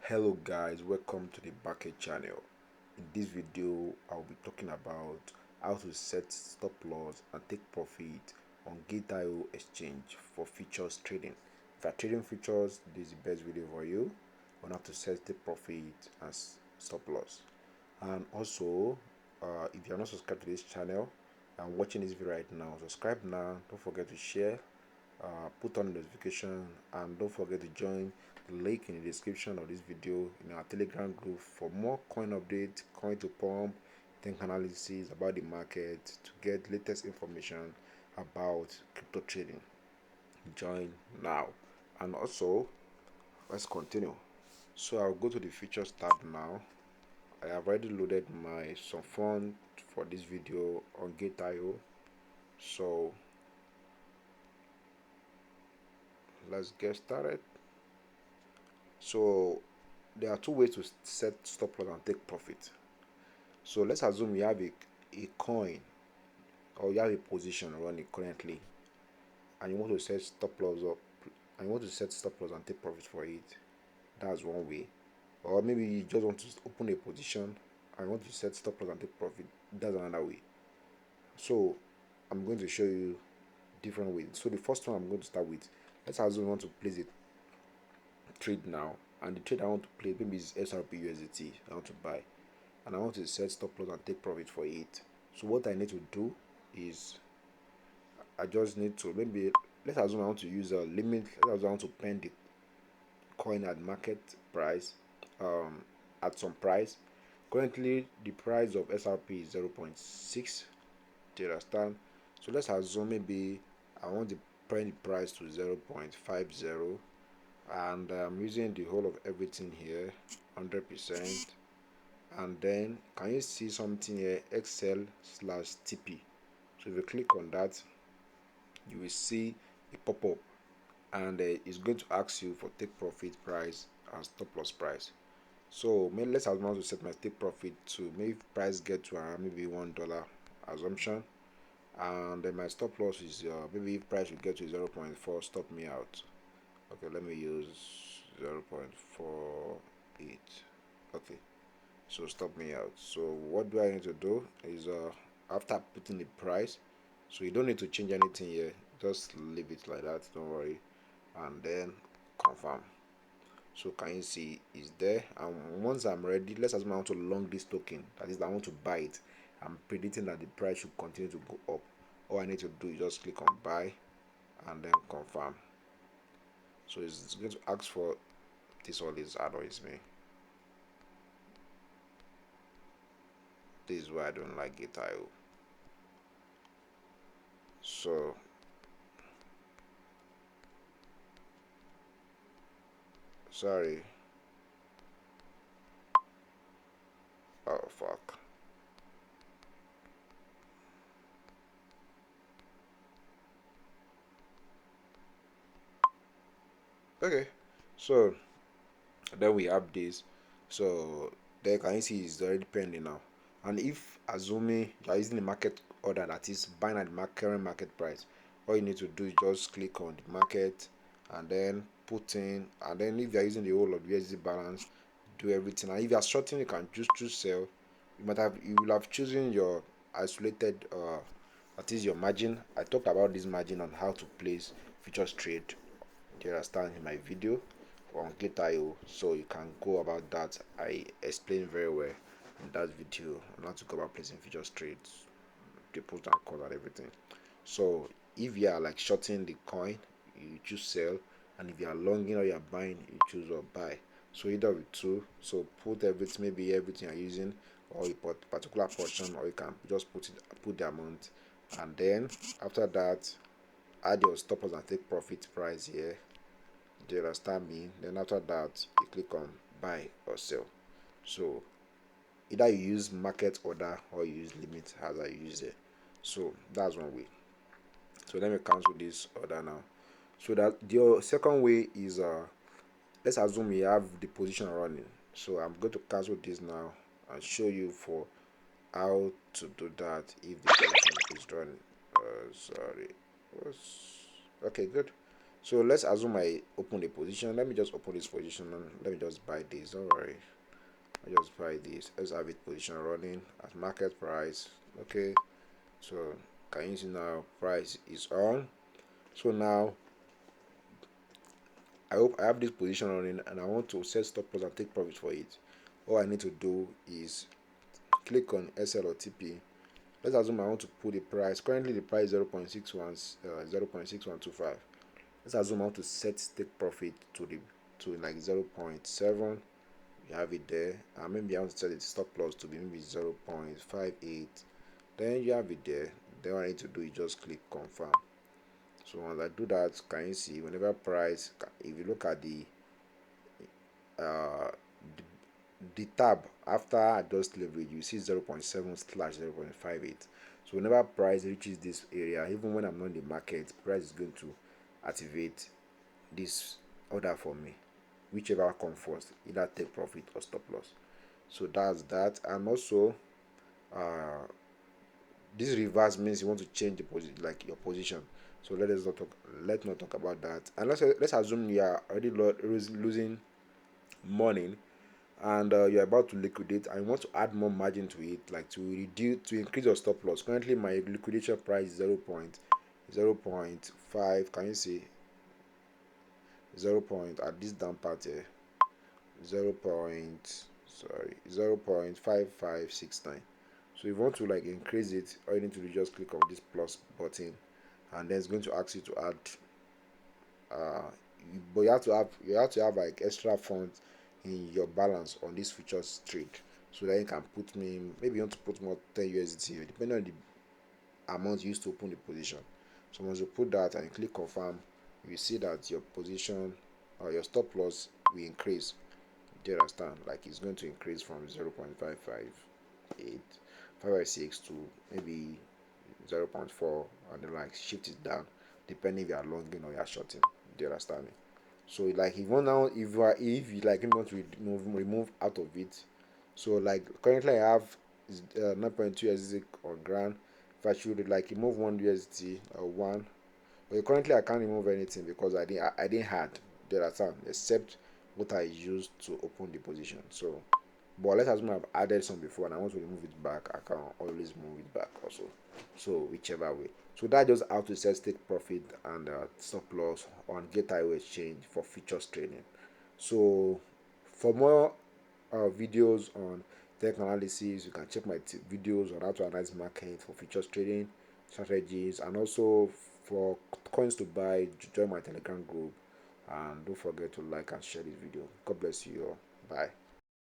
Hello guys, welcome to the Bucket channel. In this video I'll be talking about how to set stop loss and take profit on Gate.io exchange for futures trading. If you're trading futures, this is the best video for you on how to set the profit and stop loss. And also if you're not subscribed to this channel and watching this video right now, subscribe now. Don't forget to share, put on notification, and don't forget to join the link in the description of this video in our Telegram group for more coin updates, coin to pump, think analysis about the market, to get latest information about crypto trading. Join now. And also, let's continue. So I'll go to the features tab now. I have already loaded my some fund for this video on Gate.io. So let's get started. So there are two ways to set stop loss and take profit. So let's assume you have a coin, or you have a position running currently, and you want to set stop loss up, and you want to set stop loss and take profit for it. That's one way. Or maybe you just want to open a position and you want to set stop loss and take profit. That's another way. So I'm going to show you different ways. So the first one I'm going to start with, let's assume we want to place a trade now, and the trade I want to place maybe is SRP USDT. I want to buy, and I want to set stop loss and take profit for it. So what I need to do is I just need to, maybe let's assume I want to use a limit. Let's assume I want to pen the coin at market price, at some price. Currently the price of SRP is 0.6. Do you understand? So let's assume maybe I want to pen the price to 0.50, and I'm using the whole of everything here 100%. And then can you see something here, XL/TP? So if you click on that, you will see a pop-up, and it's going to ask you for take profit price and stop loss price. So maybe let's assume to set my take profit to, maybe price get to around maybe $1 assumption, and then my stop loss is maybe if price will get to 0.4, stop me out. Okay, let me use 0.48. okay, so stop me out. So what do I need to do is after putting the price, so you don't need to change anything here, just leave it like that, don't worry, and then confirm. So can you see it's there? And once I'm ready, let's assume I want to long this token, that is I want to buy it. I'm predicting that the price should continue to go up. All I need to do is just click on buy and then confirm. So it's going to ask for this. All this annoys me. This is why I don't like Gate.io. So sorry. Oh fuck. Okay, so then we have this. So there, can you see it's already pending now? And if assuming you are using the market order, that is buying at the current market price, all you need to do is just click on the market and then put in, and then if you are using the whole of USD balance, do everything. And if you are shorting, you can just choose sell. You will have chosen your isolated that is your margin. I talked about this margin and how to place futures trade, do you understand, in my video on Gate.io, so you can go about that. I explained very well in that video on how to go about placing futures trades, the pros and cons and everything. So if you are like shorting the coin, you choose sell, and if you are longing or you are buying, you choose or buy. So either of the two. So put everything, maybe everything you're using, or you put particular portion, or you can just put the amount, and then after that add your stop loss and take profit price here. Do you understand me? Then after that you click on buy or sell. So either you use market order or you use limit as I use it. So that's one way. So let me cancel this order now. So that the second way is let's assume you have the position running. So I'm going to cancel this now and show you for how to do that if the position is running. Sorry. Okay, good. So let's assume I open a position. Let me just open this position and let me just buy this. Don't worry, I just buy this. Let's have it position running at market price. Okay, so can you see now price is on? So now I hope I have this position running and I want to set stop loss and take profit for it. All I need to do is click on SL or TP. Let's assume I want to put the price. Currently the price is 0.6125. Let's assume I want to set take profit to like 0.7. You have it there, and maybe I want to set the stop loss to be maybe 0.58. Then you have it there. Then what I need to do is just click confirm. So once I do that, can you see whenever price, if you look at uh the tab after adjust leverage, you see 0.7 slash 0.58. So whenever price reaches this area, even when I'm not in the market, price is going to activate this order for me, whichever comes first, either take profit or stop loss. So that's that. And also uh this reverse means you want to change the position, like your position. So let's not talk about that. And let's assume you are already losing money, and you're about to liquidate and you want to add more margin to it, like to reduce, to increase your stop loss. Currently my liquidation price is 0.5. Can you see 0 point at this down part here? 0 point, sorry, 0.5569. So if you want to like increase it, all you need to do is just click on this plus button, and then it's going to ask you to add uh but you have to have like extra funds in your balance on this futures trade, so that you can put me, maybe you want to put more 10 USDT depending on the amount you used to open the position. So once you put that and you click confirm, you see that your position or your stop loss will increase. Do you understand? Like it's going to increase from 0.558 556 to maybe 0.4, and then like shift it down depending if you are longing or you are shorting. Do you understand me? So like if you want now, if you like you want to remove out of it. So like currently I have 9.2 USD on ground. If I should like remove 1 USD or one, but currently I can't remove anything because I didn't had the understand, except what I used to open the position. So but let's assume I've added some before and I want to remove it back, I can always move it back also. So whichever way. So that just how to set take profit and stop loss on get IO exchange for futures trading. So for more videos on tech analysis, you can check my videos on how to analyze market for futures trading strategies, and also for coins to buy, join my Telegram group. And don't forget to like and share this video. God bless you all. Bye.